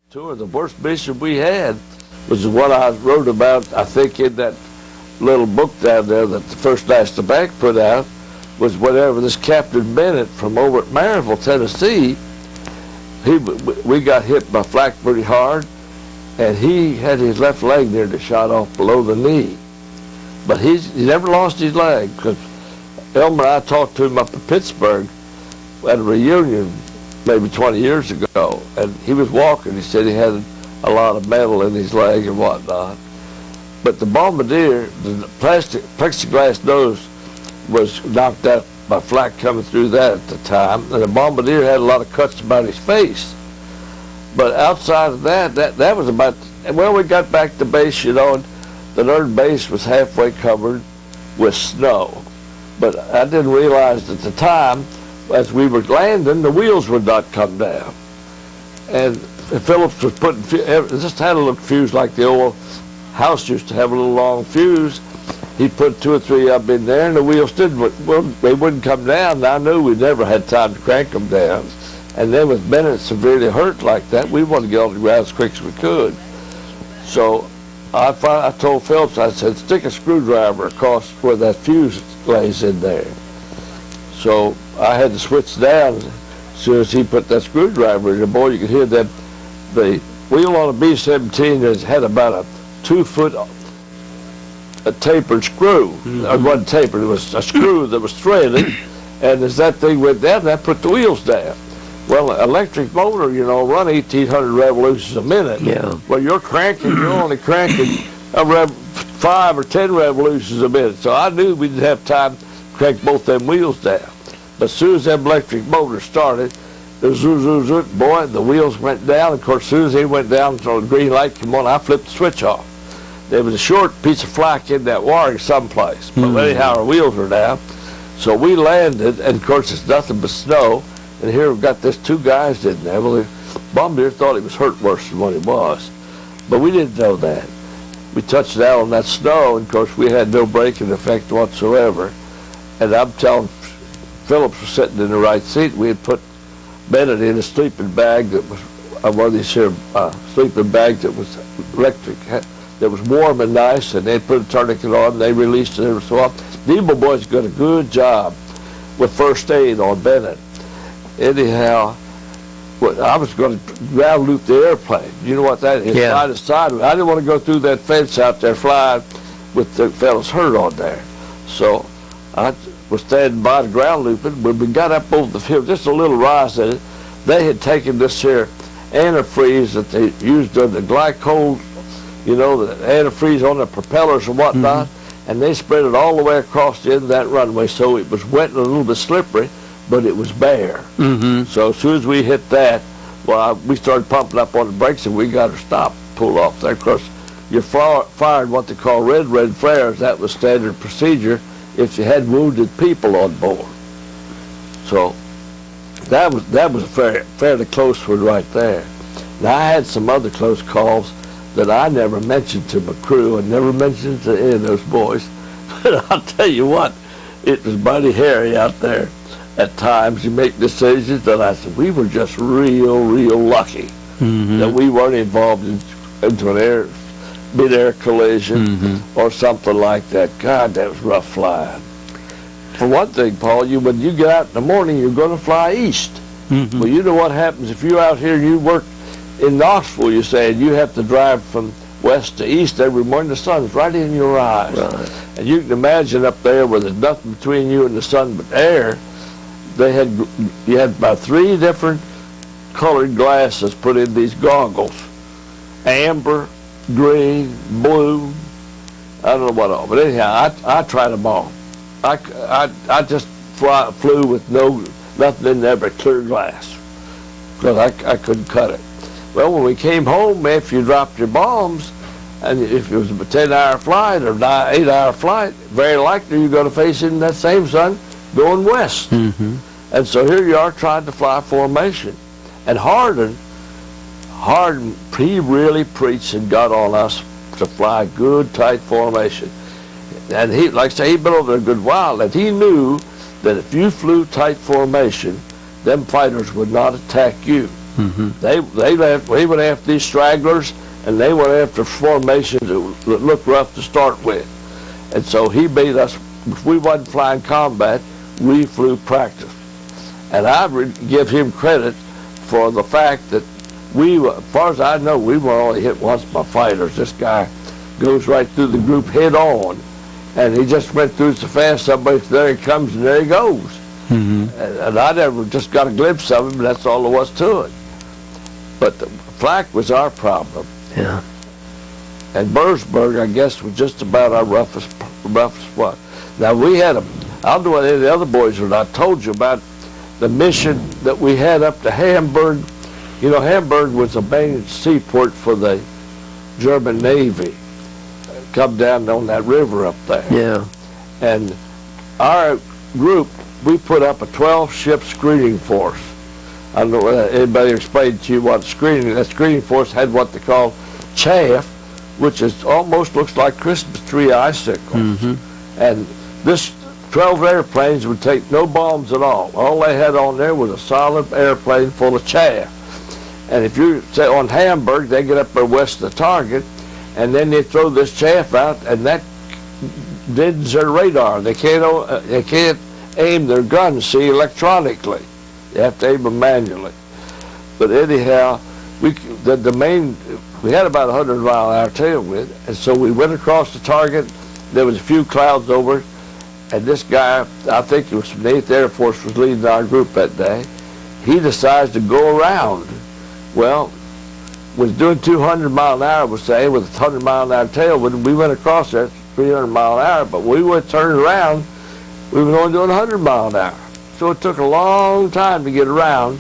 tour. The worst mission we had was the one I wrote about, I think, in that little book down there that the First National Bank put out, was whenever this Captain Bennett from over at Maryville, Tennessee, we got hit by flak pretty hard, and he had his left leg nearly shot off below the knee. But he never lost his leg, because Elmer and I talked to him up in Pittsburgh at a reunion maybe 20 years ago, and he was walking. He said he had a lot of metal in his leg and whatnot. But the bombardier, the plexiglass nose was knocked out by flak coming through that at the time, and the bombardier had a lot of cuts about his face. But outside of that was about, well, we got back to base, you know, and the third base was halfway covered with snow. But I didn't realize at the time, as we were landing, the wheels would not come down. And Phillips was putting, just had a little fuse like the old house used to have, a little long fuse. He put 2 or 3 up in there, and the wheels they wouldn't come down. And I knew we never had time to crank them down. And then with Bennett severely hurt like that, we wanted to get on the ground as quick as we could. So I told Phillips, I said, stick a screwdriver across where that fuse lays in there. So I had to switch down as soon as he put that screwdriver in. Boy, you could hear that the wheel on a B-17 had about a 2-foot a tapered screw. It wasn't tapered, it was a screw that was threaded, and as that thing went down, that put the wheels down. Well, an electric motor, you know, run 1,800 revolutions a minute. Yeah. Well, you're only cranking 5 or 10 revolutions a minute. So I knew we didn't have time to crank both them wheels down. But as soon as that electric motor started, the boy, the wheels went down. Of course, as soon as they went down until the green light came on, I flipped the switch off. There was a short piece of flak in that wiring someplace. But anyhow, our wheels were down. So we landed, and of course, it's nothing but snow. And here we've got this 2 guys in there. Well, the bombardier thought he was hurt worse than what he was. But we didn't know that. We touched down on that snow, and of course, we had no braking effect whatsoever. And I'm telling Phillips was sitting in the right seat. We had put Bennett in a sleeping bag that was one of these here sleeping bags that was electric, that was warm and nice, and they put a tourniquet on, and they released it every so often. The Eagle boys got a good job with first aid on Bennett. Anyhow, I was going to ground loop the airplane. You know what that is? Yeah. Side to side. I didn't want to go through that fence out there flying with the fellas hurt on there. So I was standing by the ground looping. When we got up over the field, just a little rise in it, they had taken this here antifreeze that they used on the glycol, you know, the antifreeze on the propellers and whatnot, and they spread it all the way across the end of that runway, so it was wet and a little bit slippery, but it was bare. So as soon as we hit that, well, we started pumping up on the brakes, and we got her stopped, pulled off there. Of course, you fired what they call red flares. That was standard procedure if you had wounded people on board. So that was a fairly close one right there. Now, I had some other close calls that I never mentioned to my crew and never mentioned to any of those boys. But I'll tell you what, it was mighty hairy out there. At times you make decisions, and I said, we were just real lucky that we weren't involved into an mid-air collision or something like that. God, that was rough flying. For one thing, Paul, when you get out in the morning, you're going to fly east. Well, you know what happens if you're out here and you work in Knoxville, you say, and you have to drive from west to east every morning. The sun's right in your eyes. Right. And you can imagine up there where there's nothing between you and the sun but air. You had about 3 different colored glasses put in these goggles. Amber, green, blue, I don't know what all. But anyhow, I tried them all. I just flew with nothing in there but clear glass, because I couldn't cut it. Well, when we came home, if you dropped your bombs, and if it was a 10-hour flight or 8-hour flight, very likely you're going to face in that same sun going west. And so here you are trying to fly formation. And Hardin, he really preached and got on us to fly good, tight formation. And he, like I say, he'd been over there a good while, and he knew that if you flew tight formation, them fighters would not attack you. He went after these stragglers, and they went after formations that looked rough to start with. And so he made us, if we wasn't flying combat, we flew practice. And I would give him credit for the fact that as far as I know, we were only hit once by fighters. This guy goes right through the group head on, and he just went through so fast, there he comes, and there he goes. And I never just got a glimpse of him, and that's all there was to it. But the flak was our problem. Yeah. And Burrsburg, I guess, was just about our roughest spot. Now, we had I don't know what any of the other boys were. I told you about the mission that we had up to Hamburg. You know, Hamburg was a main seaport for the German Navy. Come down on that river up there. Yeah. And our group, we put up a 12-ship screening force. I don't know whether anybody explained to you what that screening force had what they call chaff, which is almost looks like Christmas tree icicles. And this 12 airplanes would take no bombs at all. All they had on there was a solid airplane full of chaff. And if you say on Hamburg, they get up there west of the target, and then they throw this chaff out, and that deadens their radar. They can't aim their guns, see, electronically. You have to aim them manually. But anyhow, we had about 100-mile-an-hour tailwind, and so we went across the target. There was a few clouds over, and this guy, I think it was from the 8th Air Force, was leading our group that day. He decides to go around. Well, was doing 200 mile an hour, was say, with a 100-mile-an-hour tailwind. We went across there 300 mile an hour, but we would turn around, we were only doing 100 mile an hour. So it took a long time to get around,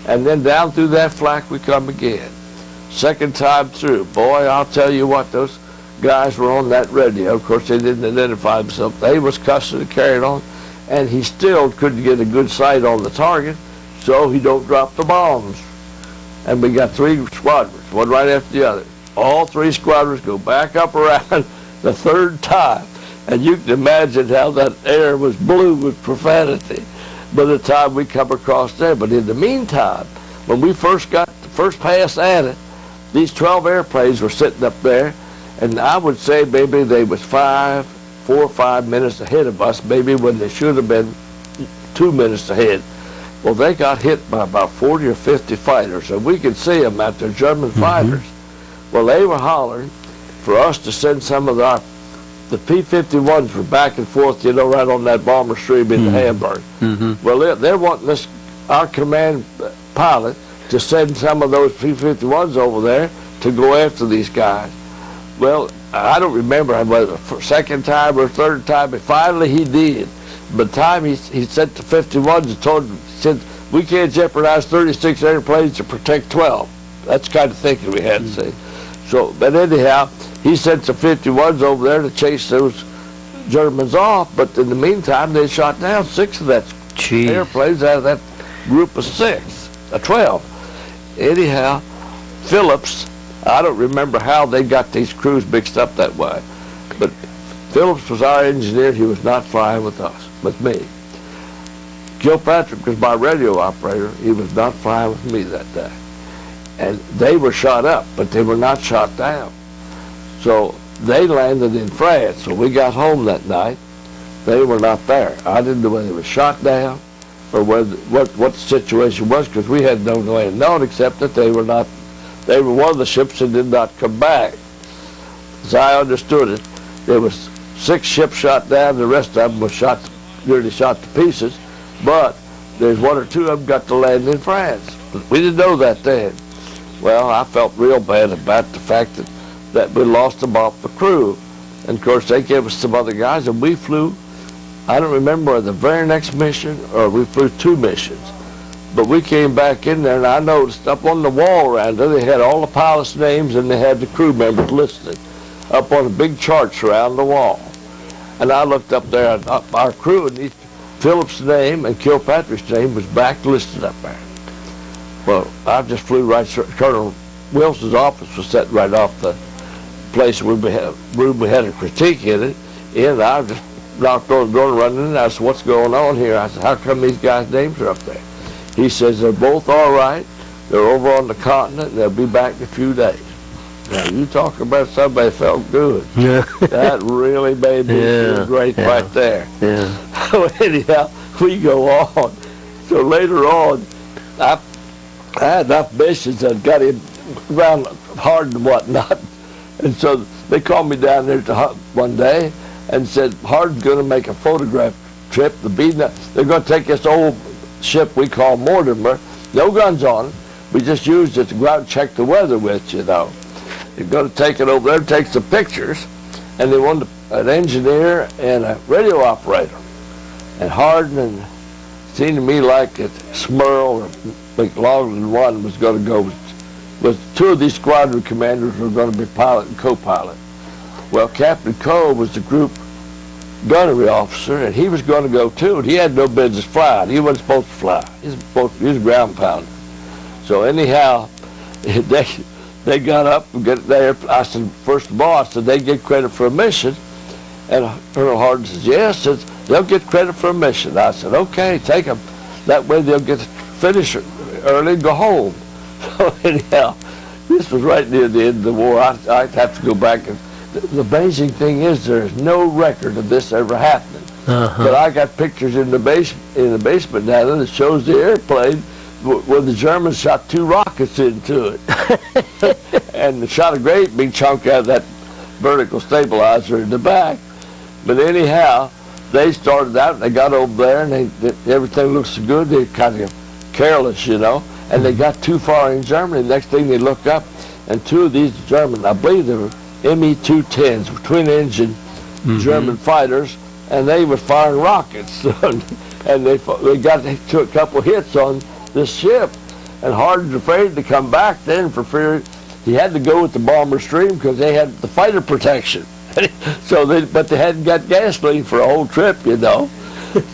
and then down through that flak we come again. Second time through, boy, I'll tell you what, those guys were on that radio. Of course, they didn't identify themselves. They was cussing and carrying on, and he still couldn't get a good sight on the target, so he don't drop the bombs. And we got 3 squadrons, one right after the other. All 3 squadrons go back up around the 3rd time. And you can imagine how that air was blue with profanity by the time we come across there. But in the meantime, when we first got the first pass at it, these 12 airplanes were sitting up there, and I would say maybe they was 4 or 5 minutes ahead of us, maybe when they should have been 2 minutes ahead. Well, they got hit by about 40 or 50 fighters, and we could see them out there, German fighters. Well, they were hollering for us to send some of the P-51s were back and forth, you know, right on that bomber stream into Hamburg. Well, they're wanting our command pilot to send some of those P-51s over there to go after these guys. Well, I don't remember whether the second time or third time, but finally he did. By the time he sent the 51s and told them, said, we can't jeopardize 36 airplanes to protect 12. That's the kind of thinking we had to say. So, but anyhow, he sent the 51s over there to chase those Germans off, but in the meantime, they shot down 6 of that airplanes out of that group of 12. Anyhow, Phillips, I don't remember how they got these crews mixed up that way, but Phillips was our engineer. He was not flying with us, with me. Kilpatrick was my radio operator. He was not flying with me that day. And they were shot up, but they were not shot down. So they landed in France. So we got home that night. They were not there. I didn't know whether they were shot down or what the situation was, because we had no way of knowing except that they were one of the ships that did not come back. As I understood it, there was 6 ships shot down. The rest of them was nearly shot to pieces. But there's 1 or 2 of them got to land in France. We didn't know that then. Well, I felt real bad about the fact that we lost them off the crew. And of course, they gave us some other guys, and we flew, I don't remember the very next mission, or we flew 2 missions. But we came back in there, and I noticed up on the wall around there, they had all the pilots' names, and they had the crew members listed up on the big charts around the wall. And I looked up there, and our crew, and Phillips' name and Kilpatrick's name was back listed up there. Well, I just flew right. Colonel Wilson's office was sitting right off the place where we had a critique in it. And I just knocked on the door and running in, and I said, what's going on here? I said, how come these guys' names are up there? He says, they're both all right. They're over on the continent, and they'll be back in a few days. Now, you talk about somebody felt good. Yeah. That really made me feel great right there. Yeah. So anyhow, we go on. So later on, I had enough missions that got him around hard and whatnot. And so they called me down there one day and said, Hard's going to make a photograph trip. They're going to take this old ship we call Mortimer, no guns on it. We just used it to go out and check the weather with, you know. They're going to take it over there and take some pictures. And they wanted an engineer and a radio operator. And Hardin seemed to me like it, Smurl or McLaughlin one was going to go with two of these squadron commanders were going to be pilot and co-pilot. Well, Captain Cole was the group gunnery officer, and he was going to go too, and he had no business flying. He wasn't supposed to fly. He was a ground pounder. So anyhow, they got up and get there. I said, first of all, I said, they get credit for a mission. And Colonel Hardin says, yes, says, they'll get credit for a mission. I said, okay, take them. That way they'll get to finish early and go home. So anyhow, this was right near the end of the war. I'd have to go back. And the amazing thing is there's no record of this ever happening. But I got pictures in the basement down there that shows the airplane where the Germans shot 2 rockets into it. And shot a great big chunk out of that vertical stabilizer in the back. But anyhow, they started out and they got over there and everything looks so good. They're kind of careless, you know. And they got too far in Germany. Next thing they look up, and 2 of these German, I believe they were Me-210s, twin-engine German fighters, and they were firing rockets. And they took a couple hits on this ship. And Hardin's afraid to come back then for fear he had to go with the bomber stream because they had the fighter protection. But they hadn't got gasoline for a whole trip, you know.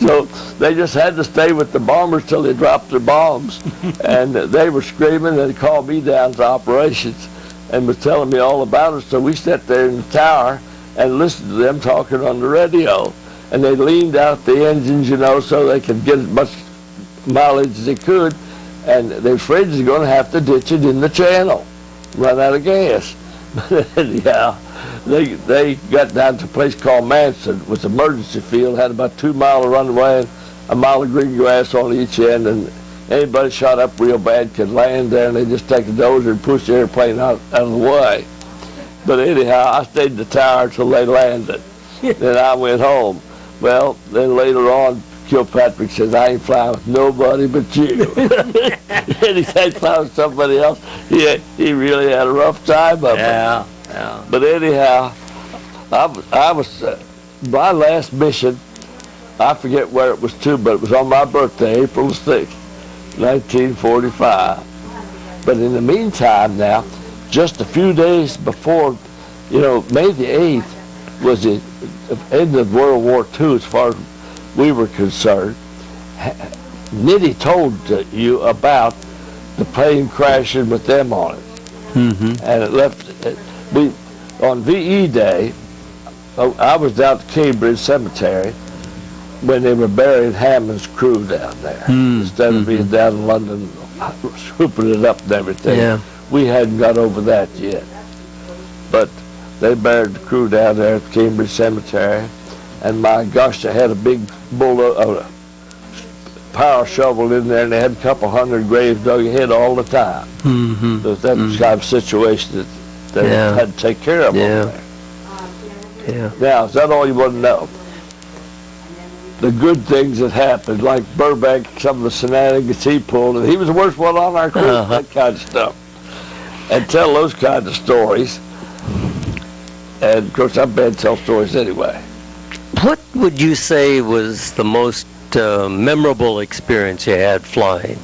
So they just had to stay with the bombers till they dropped their bombs. And they were screaming, and they called me down to operations and was telling me all about it. So we sat there in the tower and listened to them talking on the radio. And they leaned out the engines, you know, so they could get as much mileage as they could. And they were afraid they were going to have to ditch it in the channel, run out of gas. Yeah. They got down to a place called Manson. It was an emergency field, had about 2 miles of runway and a mile of green grass on each end, and anybody shot up real bad could land there, and they just take a dozer and push the airplane out of the way. But anyhow, I stayed in the tower until they landed. Then I went home. Well, then later on, Kilpatrick says, I ain't flying with nobody but you. And he said flying with somebody else. He really had a rough time of it. Yeah. But anyhow, I was my last mission, I forget where it was to, but it was on my birthday, April the 6th, 1945. But in the meantime now, just a few days before, you know, May the 8th was the end of World War II as far as we were concerned. Nitty told you about the plane crashing with them on it. And it left, on VE Day, I was down at Cambridge Cemetery when they were burying Hammond's crew down there. Instead of being down in London, swooping it up and everything. Yeah. We hadn't got over that yet. But they buried the crew down there at Cambridge Cemetery. And my gosh, they had a big power shovel in there, and they had a couple hundred graves dug ahead all the time. So that was kind of situation that had to take care of over there. Now, is that all you want to know? The good things that happened, like Burbank, some of the shenanigans he pulled, and he was the worst one on our crew, that kind of stuff. And tell those kinds of stories. And, of course, I'm bad to tell stories anyway. What would you say was the most memorable experience you had flying?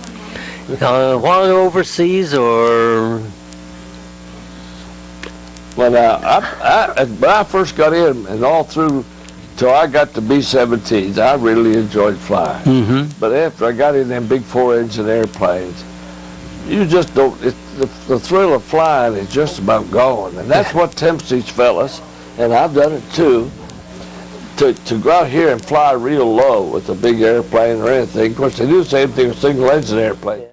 While overseas or? Well, when I first got in and all through till I got to B-17s, I really enjoyed flying. But after I got in them big 4-engine airplanes, you just don't, the thrill of flying is just about gone. And that's what tempts these fellas, and I've done it too, to go out here and fly real low with a big airplane or anything. Of course, they do the same thing with single-engine airplanes.